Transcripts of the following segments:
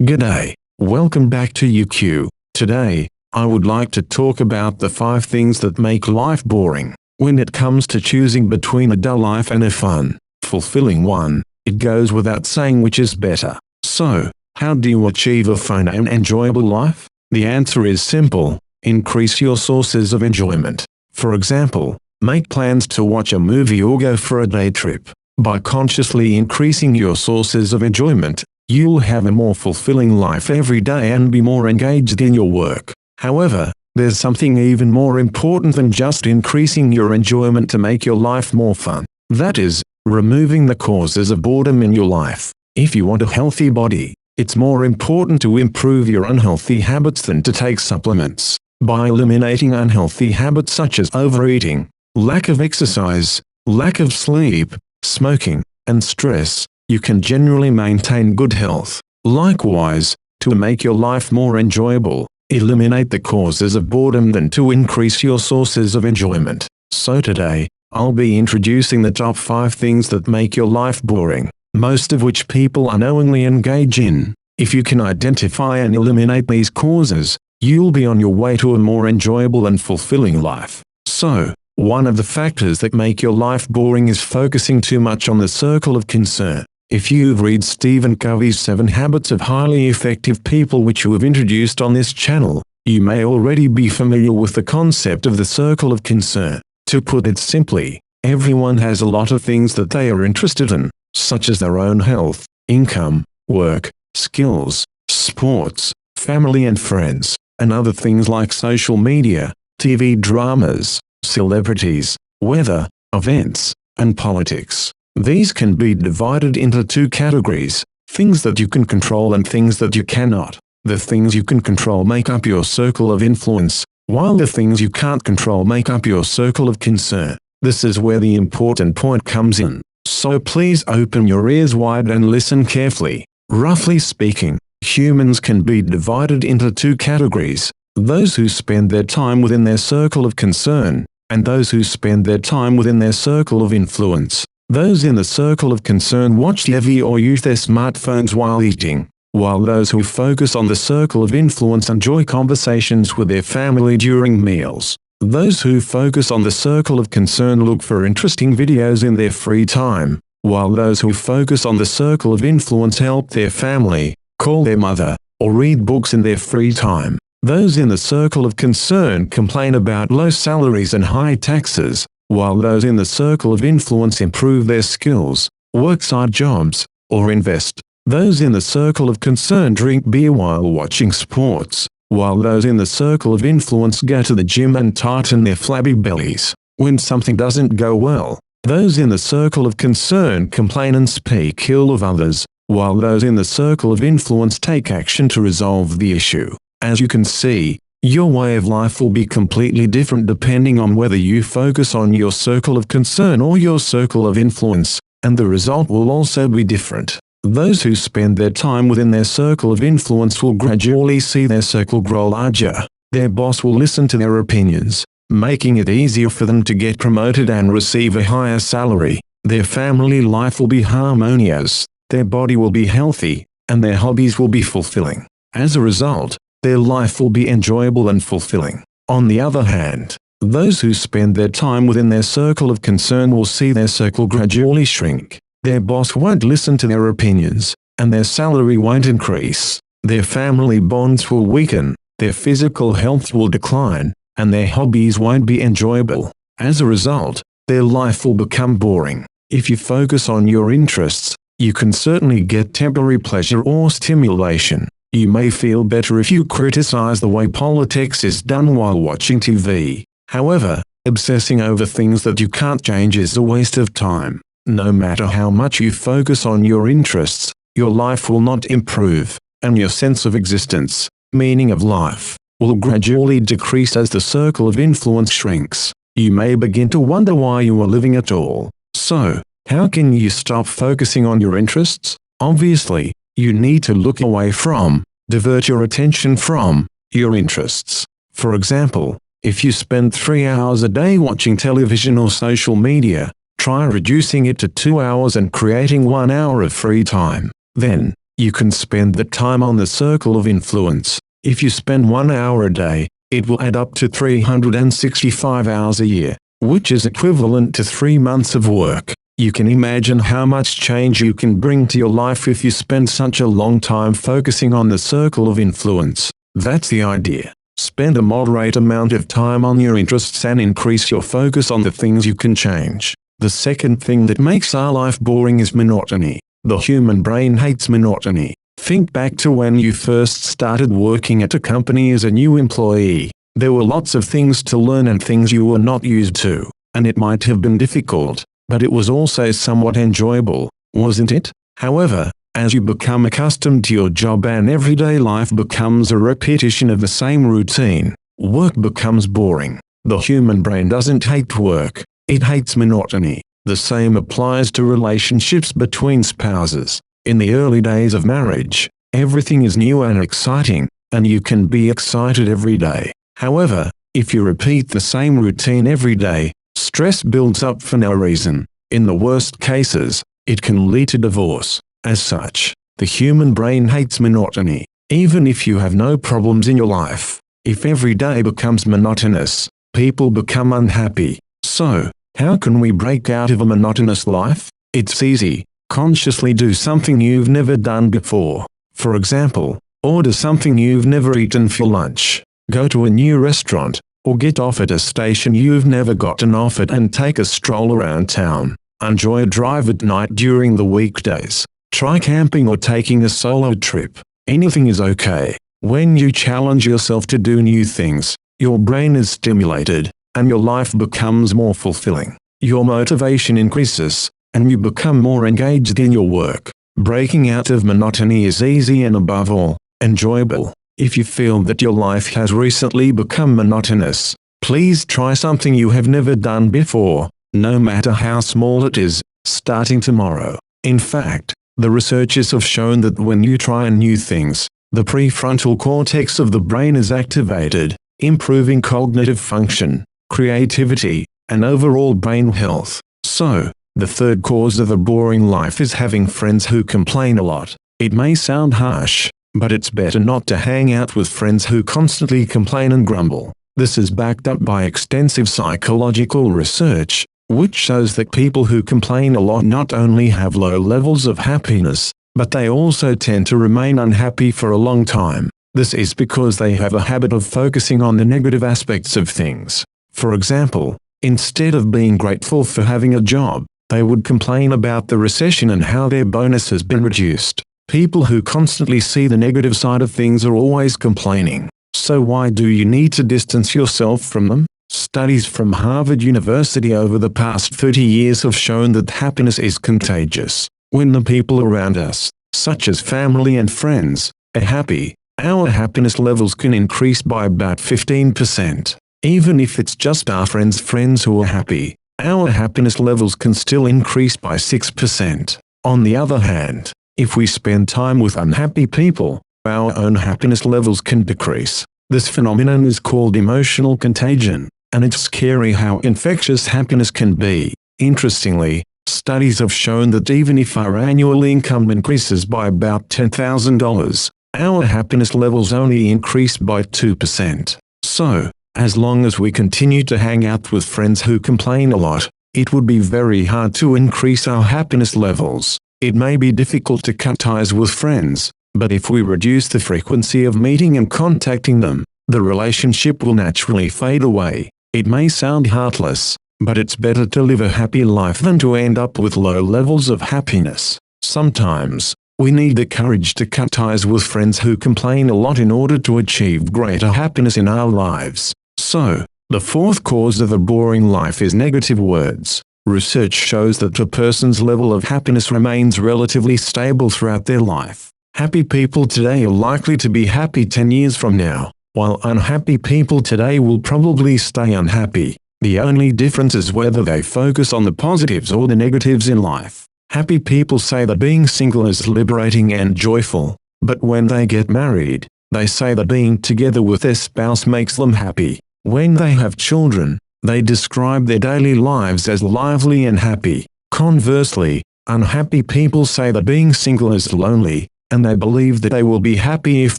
G'day, welcome back to UQ. Today, I would like to talk about the 5 things that make life boring. When it comes to choosing between a dull life and a fun, fulfilling one, it goes without saying which is better. So, how do you achieve a fun and enjoyable life? The answer is simple: increase your sources of enjoyment. For example, make plans to watch a movie or go for a day trip. By consciously increasing your sources of enjoyment, you'll have a more fulfilling life every day and be more engaged in your work. However, there's something even more important than just increasing your enjoyment to make your life more fun. That is, removing the causes of boredom in your life. If you want a healthy body, it's more important to improve your unhealthy habits than to take supplements. By eliminating unhealthy habits such as overeating, lack of exercise, lack of sleep, smoking, and stress, you can generally maintain good health. Likewise, to make your life more enjoyable, eliminate the causes of boredom than to increase your sources of enjoyment. So today, I'll be introducing the top 5 things that make your life boring, most of which people unknowingly engage in. If you can identify and eliminate these causes, you'll be on your way to a more enjoyable and fulfilling life. So, one of the factors that make your life boring is focusing too much on the circle of concern. If you've read Stephen Covey's 7 Habits of Highly Effective People, which you have introduced on this channel, you may already be familiar with the concept of the circle of concern. To put it simply, everyone has a lot of things that they are interested in, such as their own health, income, work, skills, sports, family and friends, and other things like social media, TV dramas, celebrities, weather, events, and politics. These can be divided into 2 categories: things that you can control and things that you cannot. The things you can control make up your circle of influence, while the things you can't control make up your circle of concern. This is where the important point comes in. So please open your ears wide and listen carefully. Roughly speaking, humans can be divided into 2 categories: those who spend their time within their circle of concern, and those who spend their time within their circle of influence. Those in the circle of concern watch TV or use their smartphones while eating, while those who focus on the circle of influence enjoy conversations with their family during meals. Those who focus on the circle of concern look for interesting videos in their free time, while those who focus on the circle of influence help their family, call their mother, or read books in their free time. Those in the circle of concern complain about low salaries and high taxes, while those in the circle of influence improve their skills, work side jobs, or invest. Those in the circle of concern drink beer while watching sports, while those in the circle of influence go to the gym and tighten their flabby bellies. When something doesn't go well, those in the circle of concern complain and speak ill of others, while those in the circle of influence take action to resolve the issue. As you can see, your way of life will be completely different depending on whether you focus on your circle of concern or your circle of influence, and the result will also be different. Those who spend their time within their circle of influence will gradually see their circle grow larger. Their boss will listen to their opinions, making it easier for them to get promoted and receive a higher salary. Their family life will be harmonious, their body will be healthy, and their hobbies will be fulfilling. As a result, their life will be enjoyable and fulfilling. On the other hand, those who spend their time within their circle of concern will see their circle gradually shrink. Their boss won't listen to their opinions, and their salary won't increase. Their family bonds will weaken, their physical health will decline, and their hobbies won't be enjoyable. As a result, their life will become boring. If you focus on your interests, you can certainly get temporary pleasure or stimulation. You may feel better if you criticize the way politics is done while watching TV. However, obsessing over things that you can't change is a waste of time. No matter how much you focus on your interests, your life will not improve, and your sense of existence, meaning of life, will gradually decrease as the circle of influence shrinks. You may begin to wonder why you are living at all. So, how can you stop focusing on your interests? Obviously, you need to look away from, divert your attention from, your interests. For example, if you spend 3 hours a day watching television or social media, try reducing it to 2 hours and creating 1 hour of free time. Then, You can spend the time on the circle of influence. If you spend 1 hour a day, it will add up to 365 hours a year, which is equivalent to 3 months of work. You can imagine how much change you can bring to your life if you spend such a long time focusing on the circle of influence. That's the idea. Spend a moderate amount of time on your interests and increase your focus on the things you can change. The second thing that makes our life boring is monotony. The human brain hates monotony. Think back to when you first started working at a company as a new employee. There were lots of things to learn and things you were not used to, and it might have been difficult, but it was also somewhat enjoyable, wasn't it? However, as you become accustomed to your job and everyday life becomes a repetition of the same routine, work becomes boring. The human brain doesn't hate work, it hates monotony. The same applies to relationships between spouses. In the early days of marriage, everything is new and exciting, and you can be excited every day. However, if you repeat the same routine every day, stress builds up for no reason. In the worst cases, it can lead to divorce. As such, the human brain hates monotony. Even if you have no problems in your life, if every day becomes monotonous, people become unhappy. So, how can we break out of a monotonous life? It's easy. Consciously do something you've never done before. For example, order something you've never eaten for lunch. Go to a new restaurant, or get off at a station you've never gotten off at and take a stroll around town. Enjoy a drive at night during the weekdays. Try camping or taking a solo trip. Anything is okay. When you challenge yourself to do new things, your brain is stimulated, and your life becomes more fulfilling. Your motivation increases, and you become more engaged in your work. Breaking out of monotony is easy and above all, enjoyable. If you feel that your life has recently become monotonous, please try something you have never done before, no matter how small it is, starting tomorrow. In fact, the researchers have shown that when you try new things, the prefrontal cortex of the brain is activated, improving cognitive function, creativity, and overall brain health. So, the third cause of a boring life is having friends who complain a lot. It may sound harsh, but it's better not to hang out with friends who constantly complain and grumble. This is backed up by extensive psychological research, which shows that people who complain a lot not only have low levels of happiness, but they also tend to remain unhappy for a long time. This is because they have a habit of focusing on the negative aspects of things. For example, instead of being grateful for having a job, they would complain about the recession and how their bonus has been reduced. People who constantly see the negative side of things are always complaining. So why do you need to distance yourself from them? Studies from Harvard University over the past 30 years have shown that happiness is contagious. When the people around us, such as family and friends, are happy, our happiness levels can increase by about 15%. Even if it's just our friends who are happy, our happiness levels can still increase by 6%. On the other hand, if we spend time with unhappy people, our own happiness levels can decrease. This phenomenon is called emotional contagion, and it's scary how infectious happiness can be. Interestingly, studies have shown that even if our annual income increases by about $10,000, our happiness levels only increase by 2%. So, as long as we continue to hang out with friends who complain a lot, it would be very hard to increase our happiness levels. It may be difficult to cut ties with friends, but if we reduce the frequency of meeting and contacting them, the relationship will naturally fade away. It may sound heartless, but it's better to live a happy life than to end up with low levels of happiness. Sometimes, we need the courage to cut ties with friends who complain a lot in order to achieve greater happiness in our lives. So, the fourth cause of a boring life is negative words. Research shows that a person's level of happiness remains relatively stable throughout their life. Happy people today are likely to be happy 10 years from now, while unhappy people today will probably stay unhappy. The only difference is whether they focus on the positives or the negatives in life. Happy people say that being single is liberating and joyful, but when they get married, they say that being together with their spouse makes them happy. When they have children, they describe their daily lives as lively and happy. Conversely, unhappy people say that being single is lonely, and they believe that they will be happy if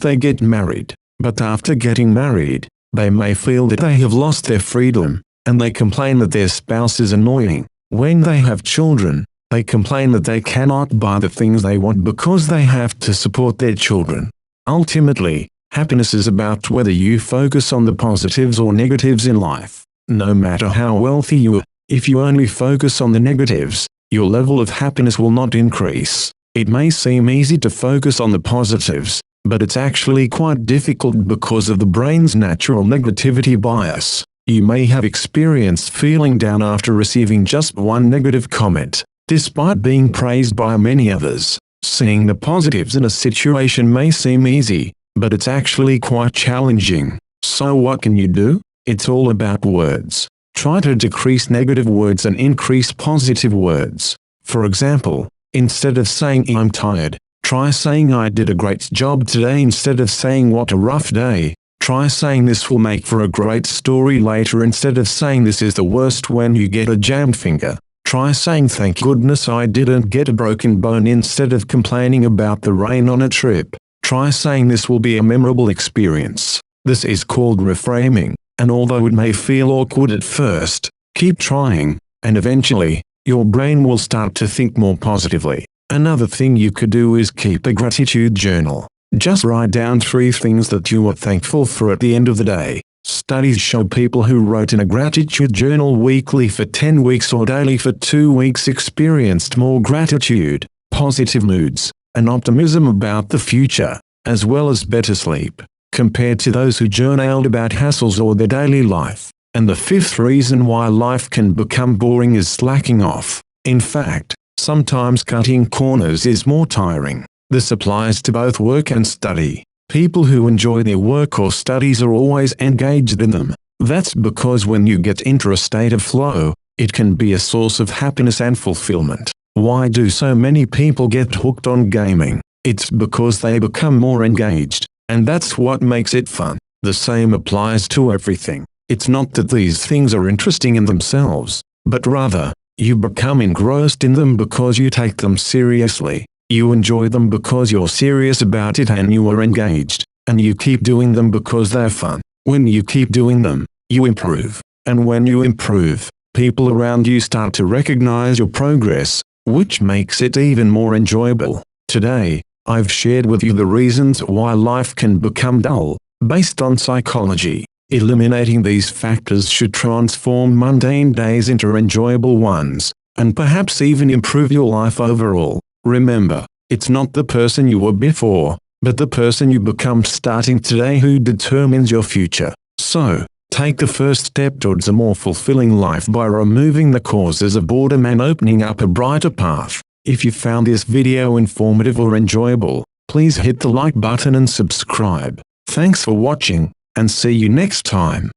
they get married. But after getting married, they may feel that they have lost their freedom, and they complain that their spouse is annoying. When they have children, they complain that they cannot buy the things they want because they have to support their children. Ultimately, happiness is about whether you focus on the positives or negatives in life. No matter how wealthy you are, if you only focus on the negatives, your level of happiness will not increase. It may seem easy to focus on the positives, but it's actually quite difficult because of the brain's natural negativity bias. You may have experienced feeling down after receiving just one negative comment, despite being praised by many others. Seeing the positives in a situation may seem easy, but it's actually quite challenging. So what can you do? It's all about words. Try to decrease negative words and increase positive words. For example, instead of saying "I'm tired," try saying "I did a great job today." Instead of saying "what a rough day," try saying "this will make for a great story later." Instead of saying "this is the worst when you get a jammed finger," try saying "thank goodness I didn't get a broken bone." Instead of complaining about the rain on a trip, try saying "this will be a memorable experience." This is called reframing, and although it may feel awkward at first, keep trying, and eventually, your brain will start to think more positively. Another thing you could do is keep a gratitude journal. Just write down 3 things that you are thankful for at the end of the day. Studies show people who wrote in a gratitude journal weekly for 10 weeks or daily for 2 weeks experienced more gratitude, positive moods, and optimism about the future, as well as better sleep, compared to those who journaled about hassles or their daily life. And the 5th reason why life can become boring is slacking off. In fact, sometimes cutting corners is more tiring. This applies to both work and study. People who enjoy their work or studies are always engaged in them. That's because when you get into a state of flow, it can be a source of happiness and fulfillment. Why do so many people get hooked on gaming? It's because they become more engaged, and that's what makes it fun. The same applies to everything. It's not that these things are interesting in themselves, but rather, you become engrossed in them because you take them seriously. You enjoy them because you're serious about it and you are engaged, and you keep doing them because they're fun. When you keep doing them, you improve. And when you improve, people around you start to recognize your progress, which makes it even more enjoyable. Today, I've shared with you the reasons why life can become dull, based on psychology. Eliminating these factors should transform mundane days into enjoyable ones, and perhaps even improve your life overall. Remember, it's not the person you were before, but the person you become starting today who determines your future. So, take the first step towards a more fulfilling life by removing the causes of boredom and opening up a brighter path. If you found this video informative or enjoyable, please hit the like button and subscribe. Thanks for watching, and see you next time.